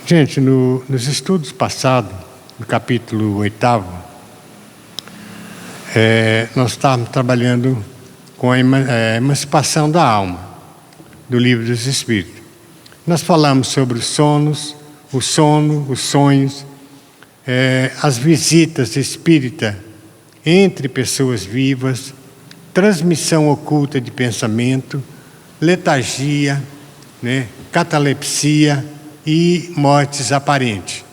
Gente, nos estudos passados, no capítulo 8º, nós estávamos trabalhando com a emancipação da alma, do Livro dos Espíritos. Nós falamos sobre os sonhos, os sonhos, as visitas espíritas entre pessoas vivas, transmissão oculta de pensamento, letargia, catalepsia e mortes aparentes.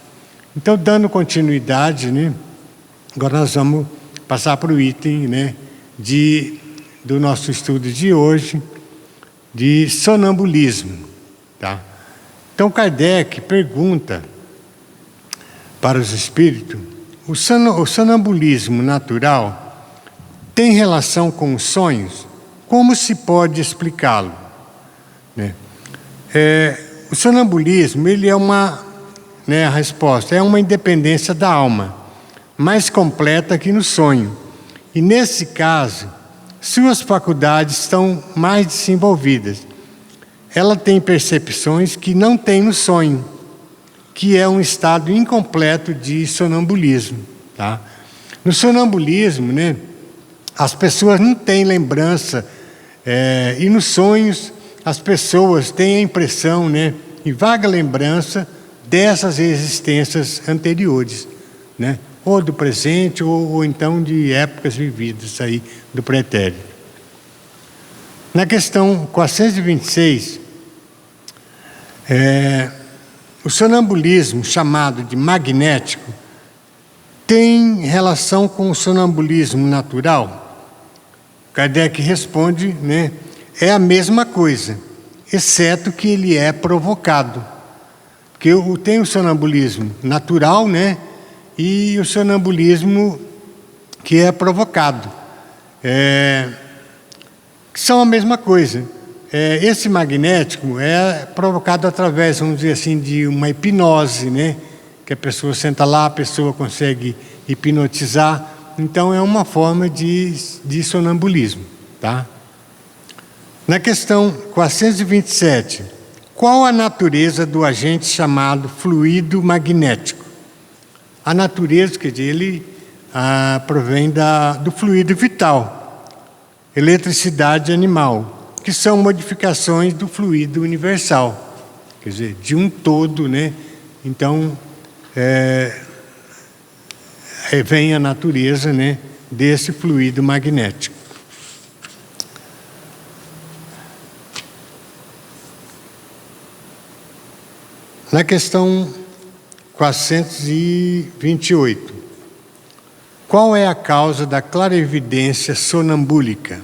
Então, dando continuidade, agora nós vamos passar para o item do nosso estudo de hoje, de sonambulismo. Tá? Então, Kardec pergunta para os espíritos: o sonambulismo natural tem relação com os sonhos? Como se pode explicá-lo? O sonambulismo, ele é a resposta, é uma independência da alma, mais completa que no sonho. E nesse caso, suas faculdades estão mais desenvolvidas. Ela tem percepções que não tem no sonho, que é um estado incompleto de sonambulismo. Tá? No sonambulismo, as pessoas não têm lembrança, e nos sonhos as pessoas têm a impressão, e vaga lembrança dessas existências anteriores, ou do presente, ou então de épocas vividas aí do pretérito. Na questão 426, o sonambulismo, chamado de magnético, tem relação com o sonambulismo natural? Kardec responde, é a mesma coisa, exceto que ele é provocado. Porque tem o sonambulismo natural, e o sonambulismo que é provocado. São a mesma coisa. Esse magnético é provocado através, vamos dizer assim, de uma hipnose, que a pessoa senta lá, a pessoa consegue hipnotizar. Então, é uma forma de sonambulismo. Tá? Na questão 427, qual a natureza do agente chamado fluido magnético? A natureza, quer dizer, ele provém do fluido vital, eletricidade animal, que são modificações do fluido universal, quer dizer, de um todo, Então, vem a natureza, desse fluido magnético. Na questão 428, qual é a causa da clarividência sonambúlica?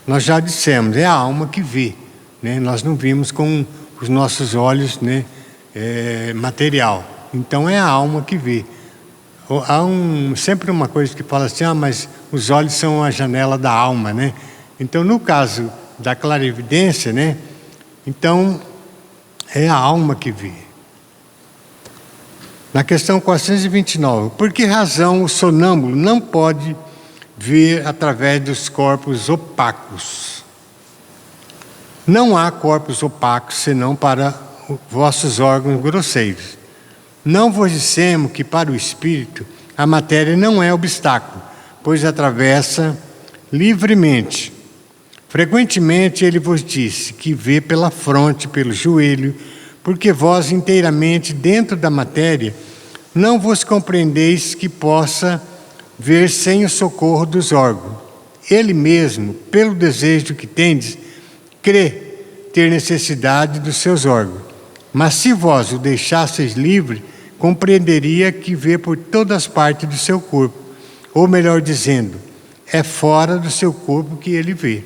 Nós já dissemos, é a alma que vê, Nós não vimos com os nossos olhos, material. Então é a alma que vê. Há sempre uma coisa que fala assim, mas os olhos são a janela da alma, Então, no caso da clarividência, então é a alma que vê. Na questão 429, por que razão o sonâmbulo não pode ver através dos corpos opacos? Não há corpos opacos, senão para vossos órgãos grosseiros. Não vos dissemos que para o espírito a matéria não é obstáculo, pois atravessa livremente. Frequentemente ele vos disse que vê pela fronte, pelo joelho, porque vós inteiramente dentro da matéria não vos compreendeis que possa ver sem o socorro dos órgãos. Ele mesmo, pelo desejo que tendes, crê ter necessidade dos seus órgãos. Mas se vós o deixasseis livre, compreenderia que vê por todas as partes do seu corpo. Ou melhor dizendo, é fora do seu corpo que ele vê.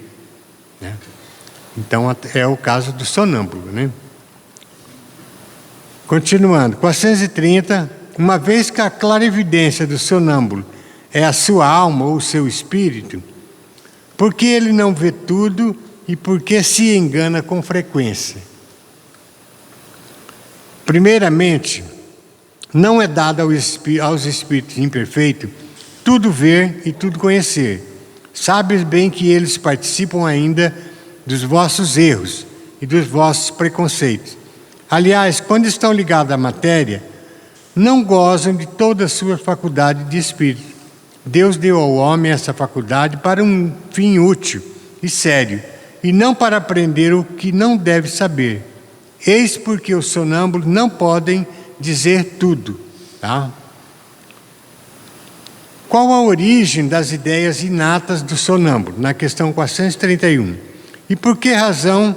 Então é o caso do sonâmbulo, Continuando, 430, uma vez que a clarividência do sonâmbulo é a sua alma ou o seu espírito, por que ele não vê tudo e por que se engana com frequência? Primeiramente, não é dado aos espíritos imperfeitos tudo ver e tudo conhecer. Sabes bem que eles participam ainda dos vossos erros e dos vossos preconceitos. Aliás, quando estão ligados à matéria, não gozam de toda a sua faculdade de espírito. Deus deu ao homem essa faculdade para um fim útil e sério, e não para aprender o que não deve saber. Eis porque os sonâmbulos não podem dizer tudo. Tá? Qual a origem das ideias inatas do sonâmbulo? Na questão 431. E por que razão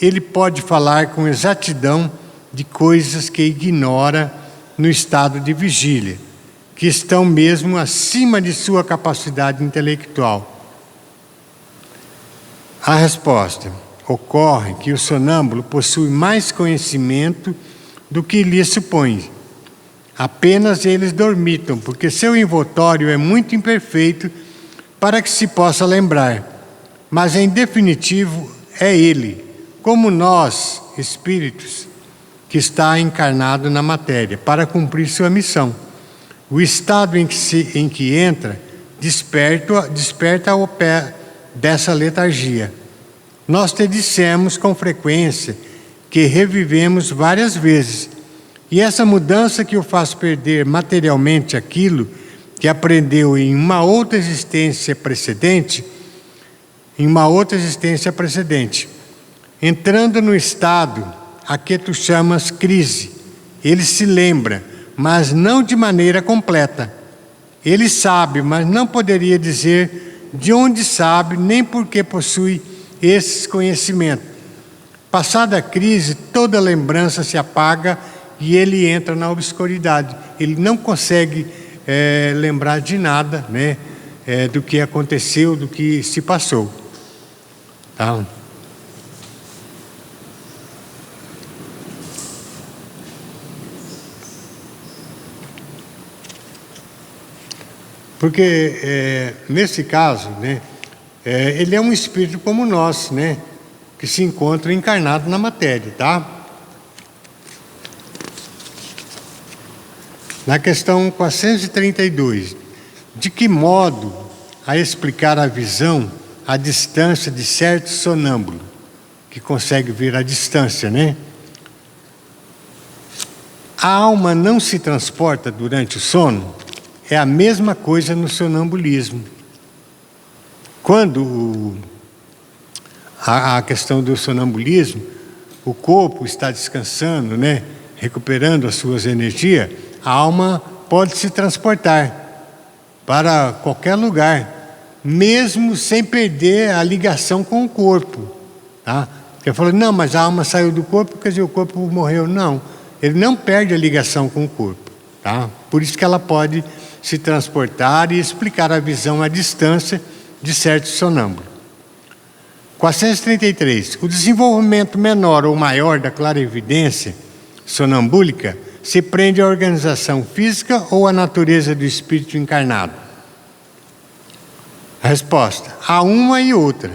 ele pode falar com exatidão de coisas que ignora no estado de vigília, que estão mesmo acima de sua capacidade intelectual? A resposta: ocorre que o sonâmbulo possui mais conhecimento do que lhe supõe. Apenas eles dormitam, porque seu envoltório é muito imperfeito para que se possa lembrar. Mas, em definitivo, é ele, como nós, espíritos, que está encarnado na matéria, para cumprir sua missão. O estado em que entra desperta ao pé dessa letargia. Nós te dissemos com frequência que revivemos várias vezes, e essa mudança que o faz perder materialmente aquilo que aprendeu em uma outra existência precedente, entrando no estado a que tu chamas crise. Ele se lembra, mas não de maneira completa. Ele sabe, mas não poderia dizer de onde sabe, nem porque possui esses conhecimentos. Passada a crise, toda lembrança se apaga e ele entra na obscuridade. Ele não consegue lembrar de nada, né, do que aconteceu, do que se passou. Tá? Porque, nesse caso, né, ele é um espírito como nós, né, que se encontra encarnado na matéria, tá? Na questão 432, de que modo a explicar a visão à distância de certo sonâmbulo, que consegue ver a distância, né? A alma não se transporta durante o sono? É a mesma coisa no sonambulismo. Quando a questão do sonambulismo, o corpo está descansando, né, recuperando as suas energias, a alma pode se transportar para qualquer lugar, mesmo sem perder a ligação com o corpo. Tá? Ele falou, não, mas a alma saiu do corpo, quer dizer, o corpo morreu. Não, ele não perde a ligação com o corpo. Tá? Por isso que ela pode se transportar e explicar a visão à distância de certo sonâmbulo. 433. O desenvolvimento menor ou maior da clarividência sonambúlica se prende à organização física ou à natureza do espírito encarnado? A resposta: há uma e outra.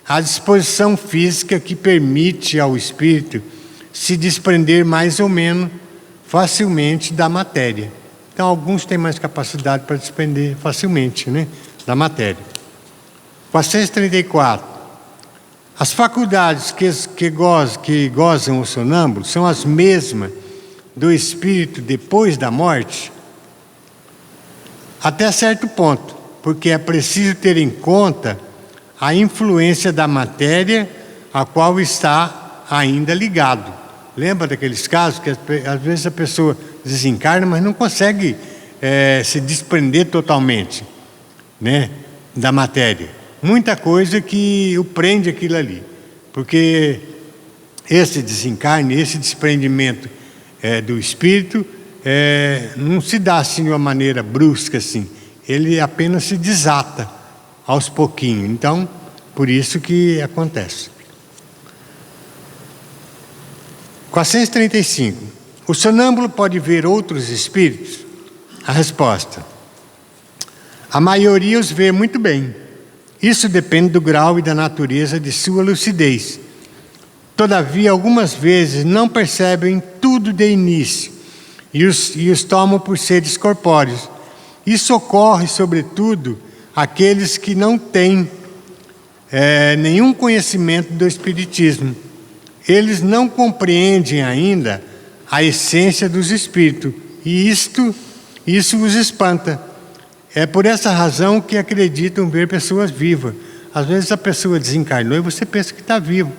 A disposição física que permite ao espírito se desprender mais ou menos facilmente da matéria. Então, alguns têm mais capacidade para desprender facilmente, né, da matéria. 434. As faculdades que gozam o sonâmbulo são as mesmas do espírito depois da morte? Até certo ponto, porque é preciso ter em conta a influência da matéria a qual está ainda ligado. Lembra daqueles casos que às vezes a pessoa desencarna, mas não consegue se desprender totalmente, né, da matéria. Muita coisa que o prende aquilo ali, porque esse desencarne, esse desprendimento do espírito não se dá assim de uma maneira brusca assim, ele apenas se desata aos pouquinhos. Então, por isso que acontece. 435. O sonâmbulo pode ver outros espíritos? A resposta: a maioria os vê muito bem. Isso depende do grau e da natureza de sua lucidez. Todavia, algumas vezes não percebem tudo de início e os tomam por seres corpóreos. Isso ocorre, sobretudo, àqueles que não têm nenhum conhecimento do espiritismo. eles não compreendem ainda a essência dos espíritos, e isso os espanta. É por essa razão que acreditam ver pessoas vivas. Às vezes a pessoa desencarnou e você pensa que está vivo.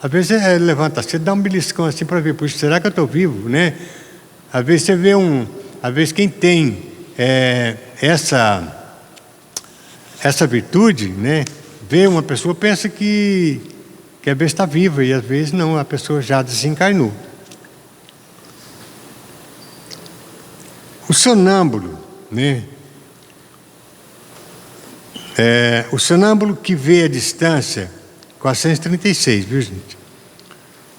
Às vezes levanta, você dá um beliscão assim para ver, puxa, será que eu estou vivo, né? Às vezes você vê às vezes quem tem essa virtude, né? Vê uma pessoa, pensa que às vezes está viva, e às vezes não, a pessoa já desencarnou. O sonâmbulo, né? O sonâmbulo que vê a distância, 436, viu, gente?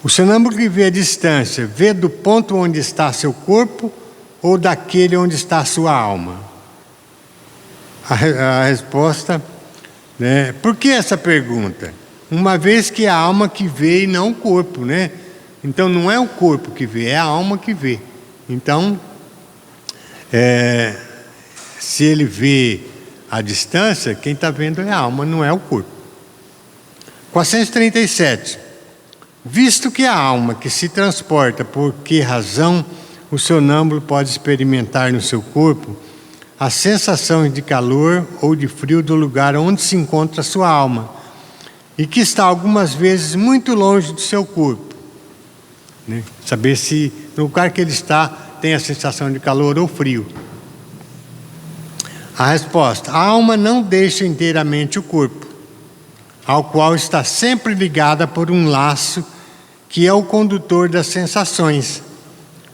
O sonâmbulo que vê a distância, vê do ponto onde está seu corpo ou daquele onde está sua alma? A resposta, né? Por que essa pergunta? Uma vez que é a alma que vê e não o corpo, né? Então não é o corpo que vê, é a alma que vê. Então, se ele vê a distância, quem está vendo é a alma, não é o corpo. 437. Visto que a alma que se transporta, por que razão o sonâmbulo pode experimentar no seu corpo as sensações de calor ou de frio do lugar onde se encontra a sua alma, e que está algumas vezes muito longe do seu corpo, né? Saber se no lugar que ele está tem a sensação de calor ou frio. A resposta: a alma não deixa inteiramente o corpo, ao qual está sempre ligada por um laço que é o condutor das sensações.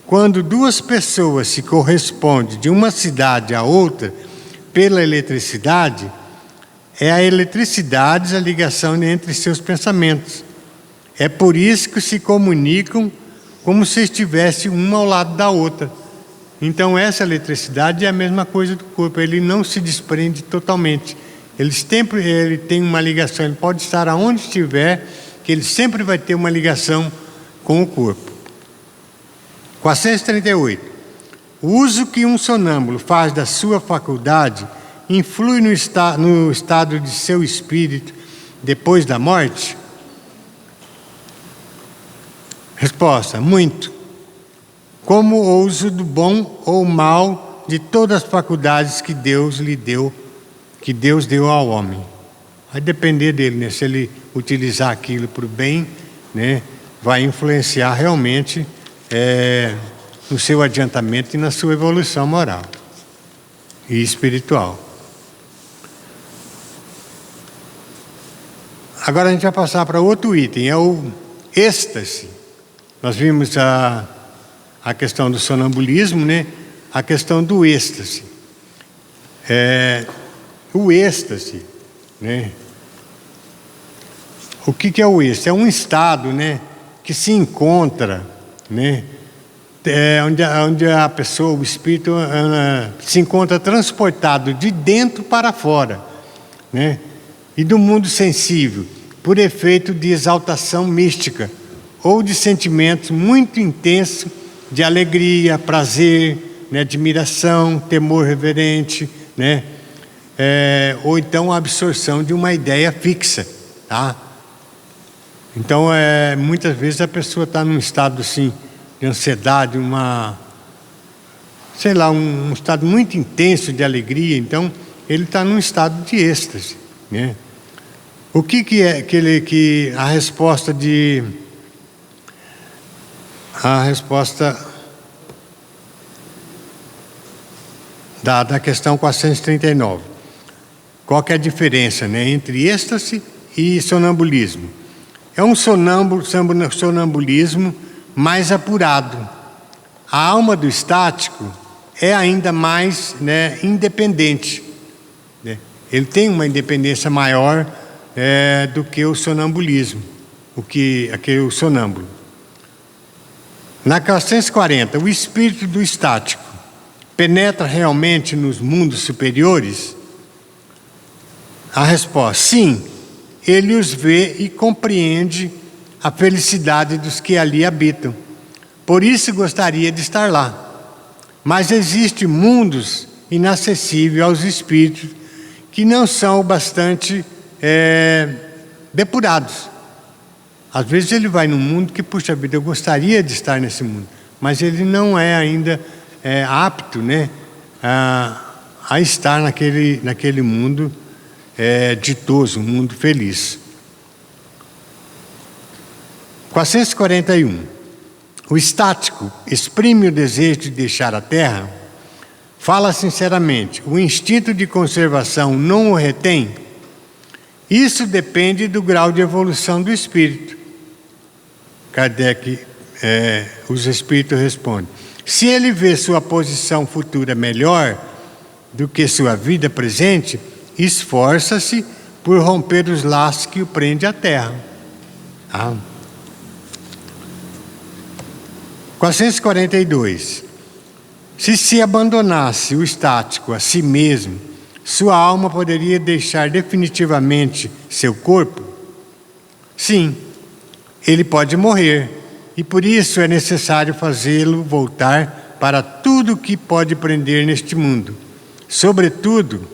Quando duas pessoas se correspondem de uma cidade a outra pela eletricidade, é a eletricidade a ligação entre seus pensamentos. É por isso que se comunicam como se estivesse uma ao lado da outra. Então essa eletricidade é a mesma coisa do corpo, ele não se desprende totalmente. Ele tem uma ligação, ele pode estar aonde estiver, que ele sempre vai ter uma ligação com o corpo. 438. O uso que um sonâmbulo faz da sua faculdade influi no estado de seu espírito depois da morte? Resposta: muito. Como o uso do bom ou mal de todas as faculdades que Deus lhe deu, que Deus deu ao homem. Vai depender dele, né? Se ele utilizar aquilo para o bem, né? Vai influenciar realmente no seu adiantamento e na sua evolução moral e espiritual. Agora a gente vai passar para outro item, é o êxtase. Nós vimos a questão do sonambulismo, né? A questão do êxtase. O êxtase, né? O que é o êxtase? É um estado, né, que se encontra, né, onde a pessoa, o espírito, se encontra transportado de dentro para fora, né, e do mundo sensível, por efeito de exaltação mística ou de sentimentos muito intensos de alegria, prazer, né, admiração, temor reverente, né, ou então a absorção de uma ideia fixa, tá? Então, muitas vezes a pessoa está num estado assim de ansiedade, um estado muito intenso de alegria. Então, ele está num estado de êxtase, né? O que é que a resposta da questão 439? Qual que é a diferença, né, entre êxtase e sonambulismo? É um sonambulismo mais apurado. A alma do estático é ainda mais, né, independente, né? Ele tem uma independência maior do que o sonambulismo, o sonâmbulo. Na 440, o espírito do estático penetra realmente nos mundos superiores? A resposta: sim. Ele os vê e compreende a felicidade dos que ali habitam. Por isso gostaria de estar lá. Mas existem mundos inacessíveis aos espíritos que não são bastante depurados. Às vezes ele vai num mundo que, puxa vida, eu gostaria de estar nesse mundo, mas ele não é ainda apto, né, a estar naquele mundo ditoso, um mundo feliz. 441. O estático exprime o desejo de deixar a terra? Fala sinceramente, o instinto de conservação não o retém? Isso depende do grau de evolução do espírito. Kardec, os espíritos respondem. Se ele vê sua posição futura melhor do que sua vida presente, esforça-se por romper os laços que o prende à terra. 442. Se abandonasse o estático a si mesmo, sua alma poderia deixar definitivamente seu corpo? Sim, ele pode morrer, e por isso é necessário fazê-lo voltar para tudo que pode prender neste mundo, sobretudo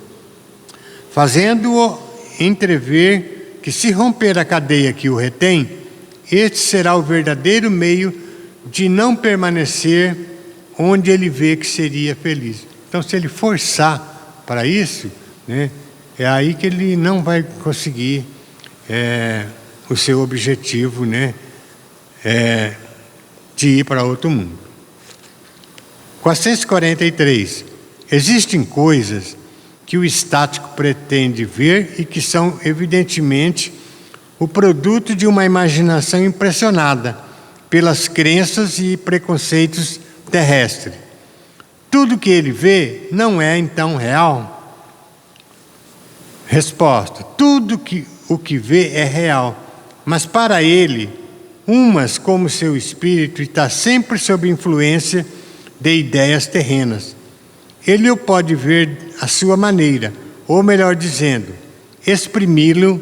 fazendo-o entrever que, se romper a cadeia que o retém, este será o verdadeiro meio de não permanecer onde ele vê que seria feliz. Então, se ele forçar para isso, né, é aí que ele não vai conseguir o seu objetivo, né, de ir para outro mundo. 443. Existem coisas que o estático pretende ver e que são, evidentemente, o produto de uma imaginação impressionada pelas crenças e preconceitos terrestres. Tudo que ele vê não é, então, real? Resposta: tudo o que vê é real, mas para ele, umas, como seu espírito, está sempre sob influência de ideias terrenas. Ele o pode ver à sua maneira, ou melhor dizendo, exprimi-lo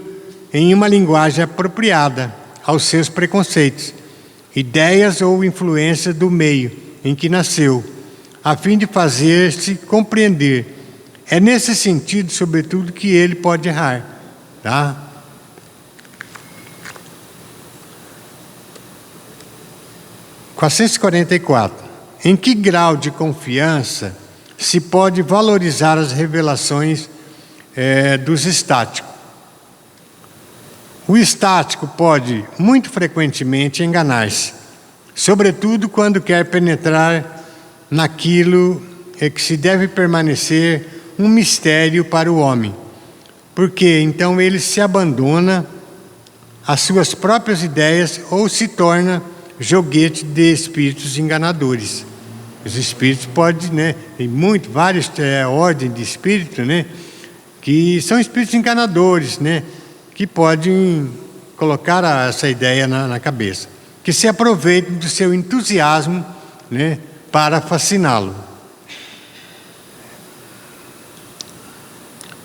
em uma linguagem apropriada aos seus preconceitos, ideias ou influência do meio em que nasceu, a fim de fazer-se compreender. É nesse sentido, sobretudo, que ele pode errar. Tá? – 444. Em que grau de confiança se pode valorizar as revelações dos estáticos? O estático pode, muito frequentemente, enganar-se, sobretudo quando quer penetrar naquilo que se deve permanecer um mistério para o homem, porque então ele se abandona às suas próprias ideias ou se torna joguete de espíritos enganadores. Os espíritos podem, né, tem várias ordens de espíritos, né, que são espíritos enganadores, né, que podem colocar essa ideia na cabeça, que se aproveitam do seu entusiasmo, né, para fasciná-lo.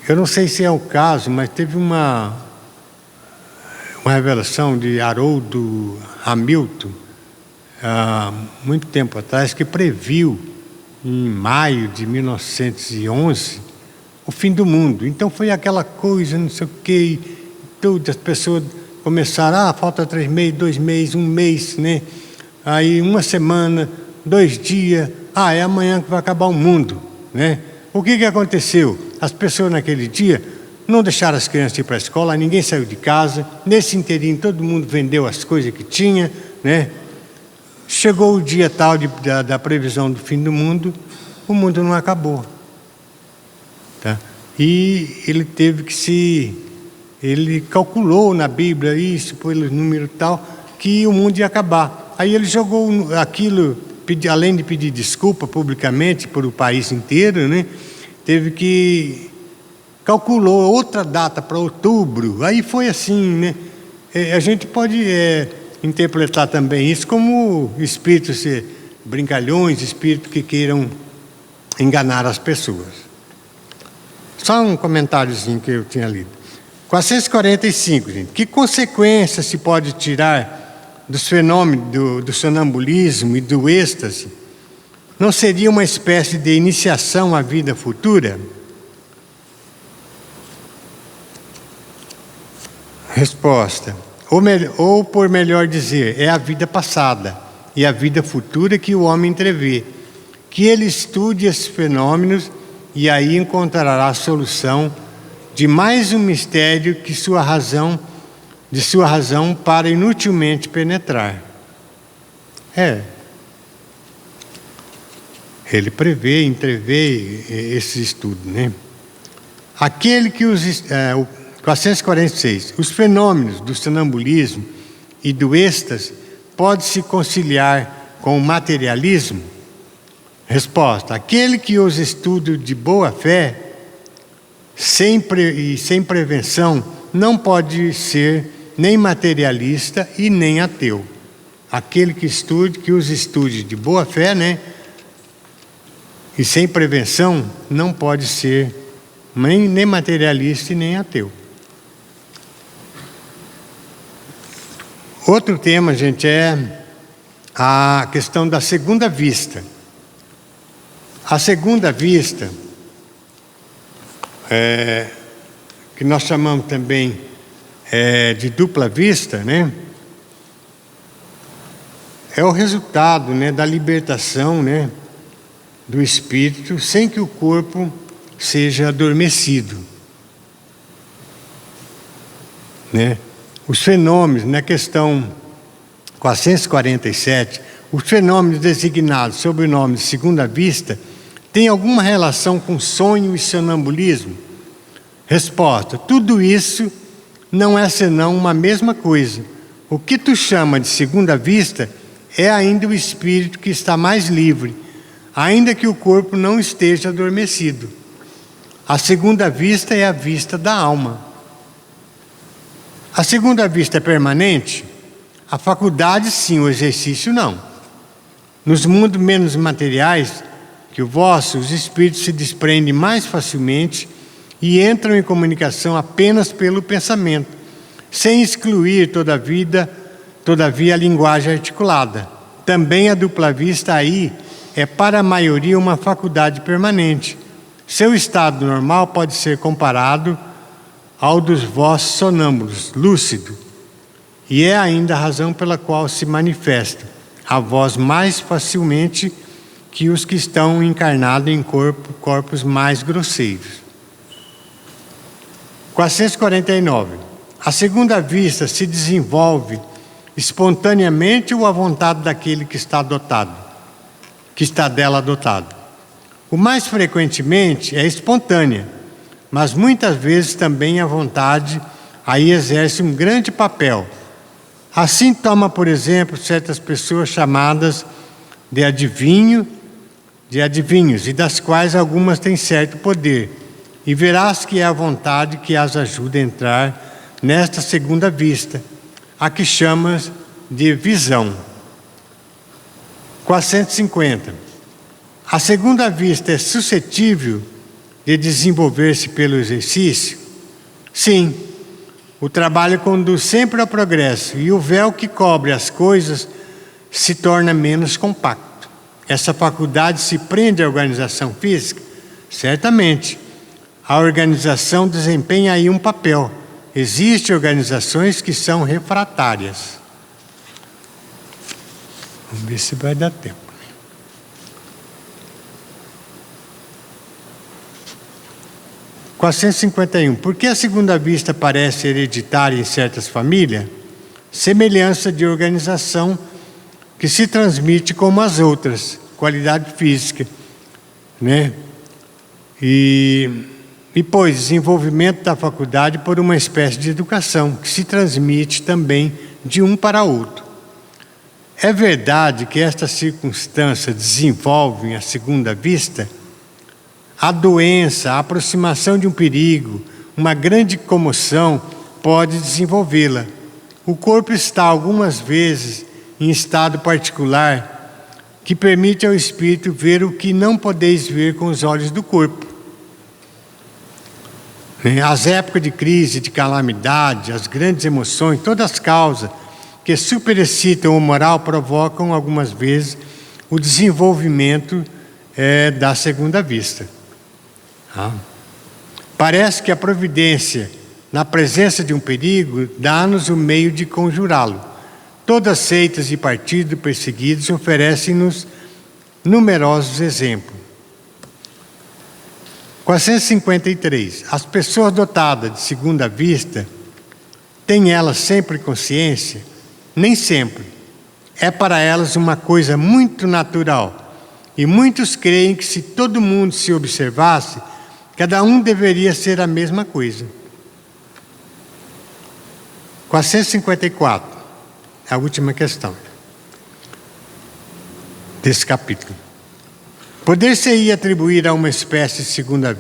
Eu não sei se é o caso, mas teve uma revelação de Haroldo Hamilton, há muito tempo atrás, que previu, em maio de 1911, o fim do mundo. Então foi aquela coisa, não sei o quê, todas as pessoas começaram, falta 3 meses, 2 meses, 1 mês, né? Aí 1 semana, 2 dias, é amanhã que vai acabar o mundo, né? O que aconteceu? As pessoas naquele dia não deixaram as crianças ir para a escola, ninguém saiu de casa, nesse inteirinho todo mundo vendeu as coisas que tinha, né? Chegou o dia tal da previsão do fim do mundo, o mundo não acabou. Tá? E ele teve que ele calculou na Bíblia isso, pelo número tal, que o mundo ia acabar. Aí ele jogou aquilo, além de pedir desculpa publicamente para o país inteiro, né? Teve que calculou outra data para outubro. Aí foi assim, né? A gente pode interpretar também isso como espíritos brincalhões, espíritos que queiram enganar as pessoas. Só um comentáriozinho que eu tinha lido. 445, gente. Que consequência se pode tirar dos fenômenos do sonambulismo e do êxtase? Não seria uma espécie de iniciação à vida futura? Resposta: ou por melhor dizer, é a vida passada e a vida futura que o homem entrevê, que ele estude esses fenômenos e aí encontrará a solução de mais um mistério que sua razão para inutilmente penetrar. Ele prevê, entrevê esse estudo, né? Aquele que o 446. Os fenômenos do sonambulismo e do êxtase podem se conciliar com o materialismo? Resposta: aquele que os estuda de boa fé sem prevenção não pode ser nem materialista e nem ateu. Aquele que os estude de boa fé, né? E sem prevenção não pode ser nem materialista e nem ateu. Outro tema, gente, é a questão da segunda vista. A segunda vista, que nós chamamos também de dupla vista, né? É o resultado, né, da libertação, né, do espírito sem que o corpo seja adormecido, né? Os fenômenos, na questão 447, os fenômenos designados sob o nome de segunda vista têm alguma relação com sonho e sonambulismo? Resposta: tudo isso não é senão uma mesma coisa. O que tu chama de segunda vista é ainda o espírito que está mais livre, ainda que o corpo não esteja adormecido. A segunda vista é a vista da alma. A segunda vista é permanente? A faculdade sim, o exercício não. Nos mundos menos materiais que o vosso, os espíritos se desprendem mais facilmente e entram em comunicação apenas pelo pensamento, sem excluir todavia a linguagem articulada. Também a dupla vista aí é para a maioria uma faculdade permanente. Seu estado normal pode ser comparado ao dos vossos sonâmbulos, lúcido, e é ainda a razão pela qual se manifesta a voz mais facilmente que os que estão encarnados em corpos mais grosseiros. 449. A segunda vista se desenvolve espontaneamente ou à vontade daquele que está dela dotado? O mais frequentemente é espontânea, mas muitas vezes também a vontade aí exerce um grande papel. Assim toma, por exemplo, certas pessoas chamadas de adivinhos, e das quais algumas têm certo poder, e verás que é a vontade que as ajuda a entrar nesta segunda vista, a que chamas de visão. 450. A segunda vista é suscetível de desenvolver-se pelo exercício? Sim. O trabalho conduz sempre ao progresso e o véu que cobre as coisas se torna menos compacto. Essa faculdade se prende à organização física? Certamente. A organização desempenha aí um papel. Existem organizações que são refratárias. Vamos ver se vai dar tempo. 451. Por que a segunda vista parece hereditária em certas famílias? Semelhança de organização que se transmite como as outras, qualidade física, né? E pois, desenvolvimento da faculdade por uma espécie de educação que se transmite também de um para outro. É verdade que estas circunstâncias desenvolvem a segunda vista? A doença, a aproximação de um perigo, uma grande comoção pode desenvolvê-la. O corpo está algumas vezes em estado particular que permite ao espírito ver o que não podeis ver com os olhos do corpo. As épocas de crise, de calamidade, as grandes emoções, todas as causas que superexcitam o moral provocam algumas vezes o desenvolvimento da segunda vista. Parece que a providência na presença de um perigo, dá-nos o meio de conjurá-lo. Todas as seitas e partidos perseguidos oferecem-nos numerosos exemplos. 453. As pessoas dotadas de segunda vista, têm elas sempre consciência? Nem sempre. É para elas uma coisa muito natural. E muitos creem que se todo mundo se observasse, cada um deveria ser a mesma coisa. 454. A última questão desse capítulo. Poder-se-ia atribuir a uma espécie de segunda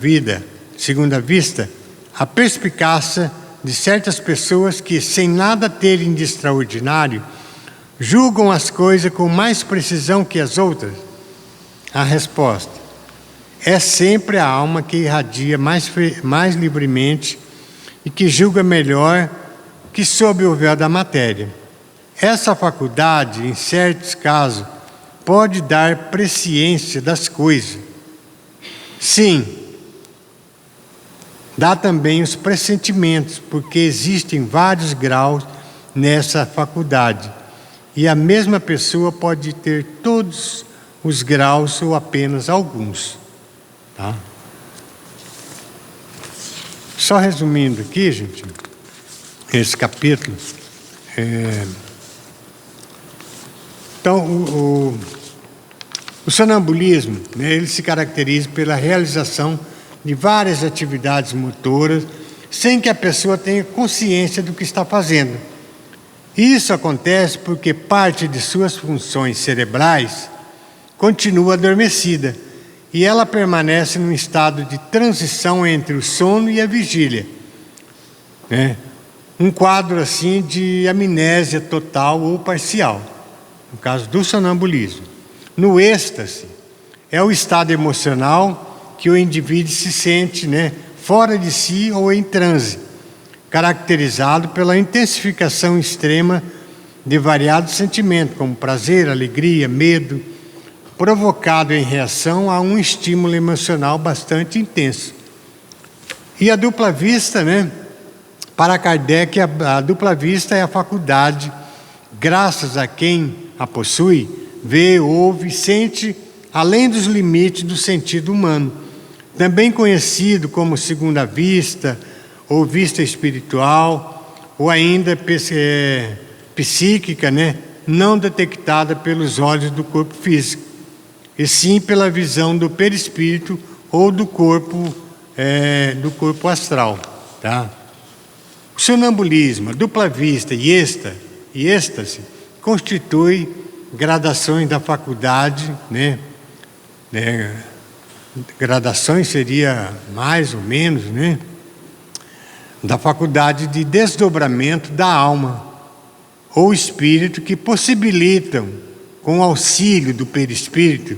vista, a perspicácia de certas pessoas que, sem nada terem de extraordinário, julgam as coisas com mais precisão que as outras? A resposta: é sempre a alma que irradia mais livremente e que julga melhor que sob o véu da matéria. Essa faculdade, em certos casos, pode dar presciência das coisas. Sim, dá também os pressentimentos, porque existem vários graus nessa faculdade. E a mesma pessoa pode ter todos os graus ou apenas alguns. Tá? Só resumindo aqui, gente, esse capítulo. Então, o sonambulismo, né, ele se caracteriza pela realização de várias atividades motoras sem que a pessoa tenha consciência do que está fazendo. Isso acontece porque parte de suas funções cerebrais continua adormecida e ela permanece num estado de transição entre o sono e a vigília, né? Um quadro assim de amnésia total ou parcial, no caso do sonambulismo. No êxtase, é o estado emocional que o indivíduo se sente, né, fora de si ou em transe, caracterizado pela intensificação extrema de variados sentimentos, como prazer, alegria, medo, provocado em reação a um estímulo emocional bastante intenso. E a dupla vista, né? Para Kardec, a dupla vista é a faculdade, graças a quem a possui, vê, ouve, sente além dos limites do sentido humano, também conhecido como segunda vista, ou vista espiritual, ou ainda psíquica, né? Não detectada pelos olhos do corpo físico, e sim pela visão do perispírito ou do corpo astral. Tá? O sonambulismo, a dupla vista e êxtase constitui gradações da faculdade, né? Gradações seria mais ou menos, né? Da faculdade de desdobramento da alma ou espírito que possibilitam, com o auxílio do perispírito,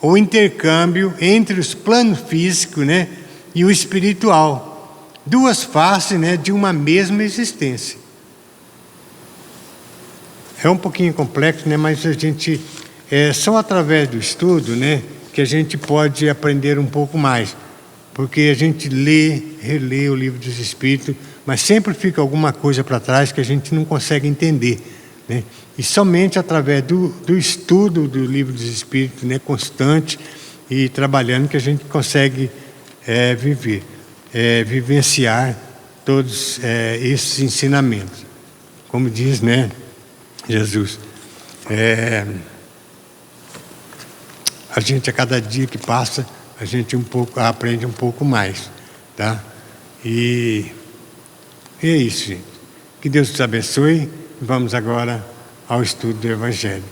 o intercâmbio entre os planos físicos, né, e o espiritual. Duas faces, né, de uma mesma existência. É um pouquinho complexo, né, mas a gente, só através do estudo, né, que a gente pode aprender um pouco mais. Porque a gente relê o Livro dos Espíritos, mas sempre fica alguma coisa para trás que a gente não consegue entender, né? E somente através do estudo do Livro dos Espíritos, né, constante e trabalhando, que a gente consegue vivenciar todos esses ensinamentos. Como diz, né, Jesus, a gente, a cada dia que passa, a gente aprende um pouco mais, tá? E é isso, gente. Que Deus te abençoe. Vamos agora ao estudo do Evangelho.